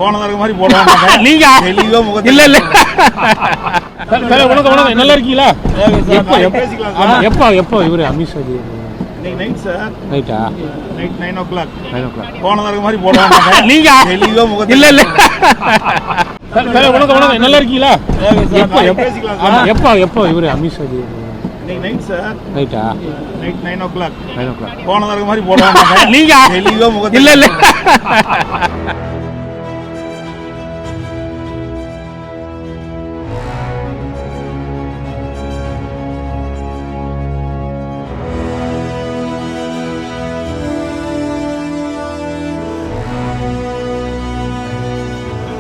போனதற்கு மாதிரி போடுவாங்க. நீங்க தெளிவா முகத்தை இல்ல இல்ல வணக்கம் நல்லா இருக்கீங்களா? எப்போ எப்போ இவரு அமித்ஷா ஜி இன்னைக்கு நைட் சார். நைட்டா? Night 9 o'clock. போனதற்கு மாதிரி போடுவாங்க. நீங்க தெளிவா முகத்தை இல்ல இல்ல வணக்கம் நல்லா இருக்கீங்களா? எப்போ எப்போ இவரு அமித்ஷா ஜி இன்னைக்கு நைட் சார். நைட்டா? Night 9 o'clock. போனதற்கு மாதிரி போடுவாங்க. நீங்க தெளிவா முகத்தை இல்ல இல்ல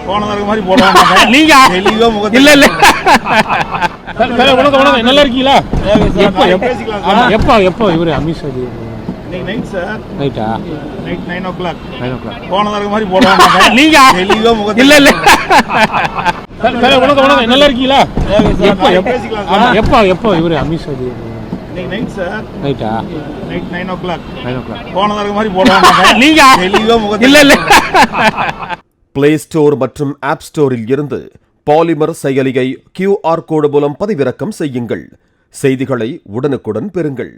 போனதற்கு மாதிரி போடுவாங்க. நீங்க தெளிவா முகத்தை இல்ல இல்ல வணக்கம் நல்லா இருக்கீங்களா? எப்போ எப்போ இவரு அமித்ஷா ஜி இன்னைக்கு நைட் சார். நைட்டா? Night 9 o'clock. போனதற்கு மாதிரி போடுவாங்க. நீங்க தெளிவா முகத்தை இல்ல இல்ல வணக்கம் நல்லா இருக்கீங்களா? எப்போ எப்போ இவரு அமித்ஷா ஜி இன்னைக்கு நைட் சார். நைட்டா? Night 9 o'clock. மாதிரி போடுவாங்க. நீங்க தெளிவா முகத்தை இல்ல இல்ல பிளே ஸ்டோர் மற்றும் ஆப் ஸ்டோரில் இருந்து பாலிமர் செயலியை QR கோடு மூலம் பதிவிறக்கம் செய்யுங்கள். செய்திகளை உடனுக்குடன் பெறுங்கள்.